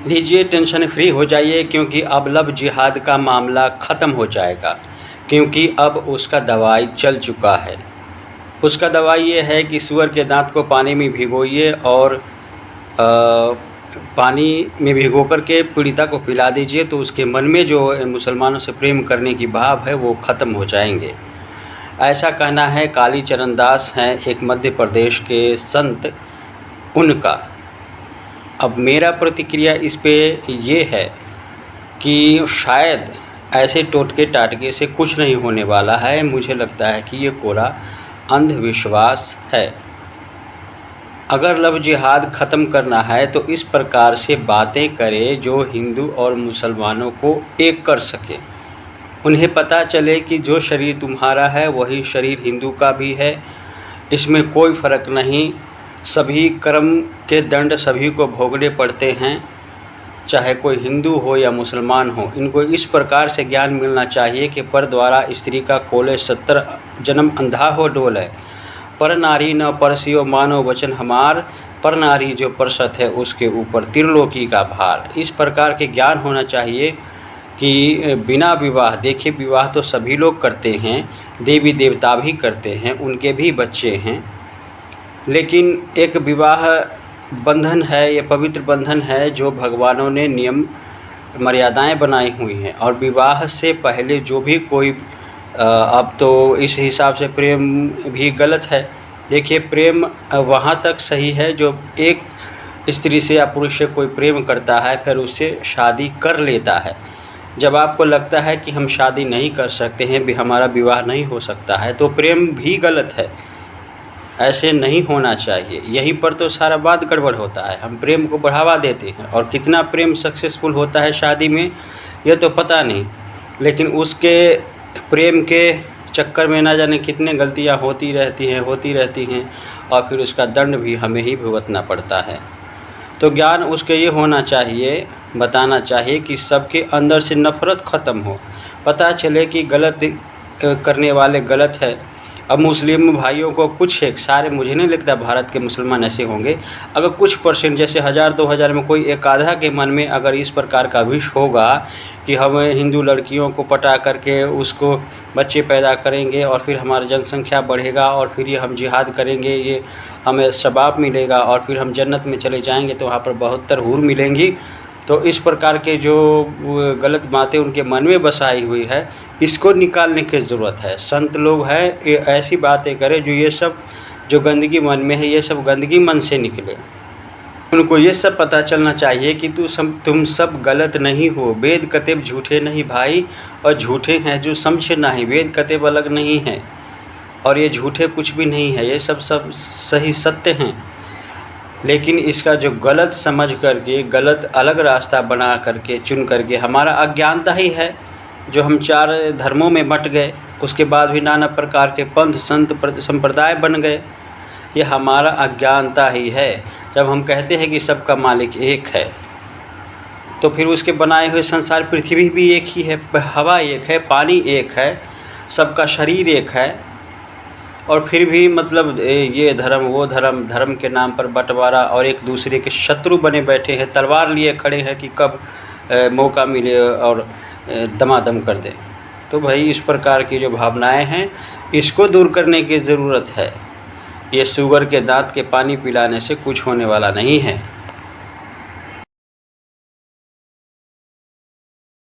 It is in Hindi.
लीजिए, टेंशन फ्री हो जाइए, क्योंकि अब लव जिहाद का मामला ख़त्म हो जाएगा, क्योंकि अब उसका दवाई चल चुका है। उसका दवाई ये है कि सूअर के दांत को पानी में भिगोइए और पानी में भिगो कर के पीड़िता को पिला दीजिए, तो उसके मन में जो मुसलमानों से प्रेम करने की भाव है वो ख़त्म हो जाएंगे। ऐसा कहना है कालीचरण दास हैं, एक मध्य प्रदेश के संत, उनका। अब मेरा प्रतिक्रिया इस पे ये है कि शायद ऐसे टोटके टाटके से कुछ नहीं होने वाला है। मुझे लगता है कि ये कोरा अंधविश्वास है। अगर लव जिहाद ख़त्म करना है तो इस प्रकार से बातें करे जो हिंदू और मुसलमानों को एक कर सके। उन्हें पता चले कि जो शरीर तुम्हारा है वही शरीर हिंदू का भी है, इसमें कोई फ़र्क नहीं। सभी कर्म के दंड सभी को भोगने पड़ते हैं, चाहे कोई हिंदू हो या मुसलमान हो। इनको इस प्रकार से ज्ञान मिलना चाहिए कि पर द्वारा स्त्री का खोले 70 जन्म अंधा हो डोले। पर नारी न परसियो मानो वचन हमार, पर नारी जो परसत है उसके ऊपर त्रिलोकी का भार। इस प्रकार के ज्ञान होना चाहिए कि बिना विवाह, देखिए विवाह तो सभी लोग करते हैं, देवी देवता भी करते हैं, उनके भी बच्चे हैं, लेकिन एक विवाह बंधन है, ये पवित्र बंधन है जो भगवानों ने नियम मर्यादाएं बनाई हुई हैं। और विवाह से पहले जो भी कोई अब तो इस हिसाब से प्रेम भी गलत है। देखिए, प्रेम वहाँ तक सही है जो एक स्त्री से या पुरुष से कोई प्रेम करता है फिर उससे शादी कर लेता है। जब आपको लगता है कि हम शादी नहीं कर सकते हैं, भी हमारा विवाह नहीं हो सकता है, तो प्रेम भी गलत है। ऐसे नहीं होना चाहिए। यहीं पर तो सारा बात गड़बड़ होता है। हम प्रेम को बढ़ावा देते हैं और कितना प्रेम सक्सेसफुल होता है शादी में ये तो पता नहीं, लेकिन उसके प्रेम के चक्कर में ना जाने कितने गलतियां होती रहती हैं और फिर उसका दंड भी हमें ही भुगतना पड़ता है। तो ज्ञान उसके ये होना चाहिए, बताना चाहिए कि सबके अंदर से नफ़रत ख़त्म हो, पता चले कि गलत करने वाले गलत है। अब मुस्लिम भाइयों को कुछ एक सारे, मुझे नहीं लगता भारत के मुसलमान ऐसे होंगे, अगर कुछ परसेंट जैसे 1000-2000 में कोई एक आधा के मन में अगर इस प्रकार का विश होगा कि हम हिंदू लड़कियों को पटा करके उसको बच्चे पैदा करेंगे और फिर हमारा जनसंख्या बढ़ेगा और फिर ये हम जिहाद करेंगे, ये हमें सवाब मिलेगा और फिर हम जन्नत में चले जाएंगे तो वहाँ पर 72 हूर मिलेंगी। तो इस प्रकार के जो गलत बातें उनके मन में बसाई हुई है, इसको निकालने की ज़रूरत है। संत लोग हैं, ये ऐसी बातें करें जो ये सब जो गंदगी मन में है, ये सब गंदगी मन से निकले। उनको ये सब पता चलना चाहिए कि तुम सब गलत नहीं हो। वेद कतेब झूठे नहीं भाई, और झूठे हैं जो समझे नहीं। वेद कतेब अलग नहीं है और ये झूठे कुछ भी नहीं है, ये सब सही सत्य हैं। लेकिन इसका जो गलत समझ करके, गलत अलग रास्ता बना करके, चुन करके, हमारा अज्ञानता ही है जो हम 4 धर्मों में बँट गए। उसके बाद भी नाना प्रकार के पंथ संत संप्रदाय बन गए। ये हमारा अज्ञानता ही है। जब हम कहते हैं कि सबका मालिक एक है, तो फिर उसके बनाए हुए संसार पृथ्वी भी एक ही है, हवा एक है, पानी एक है, सबका शरीर एक है, और फिर भी मतलब ये धर्म वो धर्म, धर्म के नाम पर बंटवारा और एक दूसरे के शत्रु बने बैठे हैं, तलवार लिए खड़े हैं कि कब मौका मिले और दमादम कर दें। तो भाई इस प्रकार की जो भावनाएं हैं इसको दूर करने की ज़रूरत है। ये शुगर के दांत के पानी पिलाने से कुछ होने वाला नहीं है।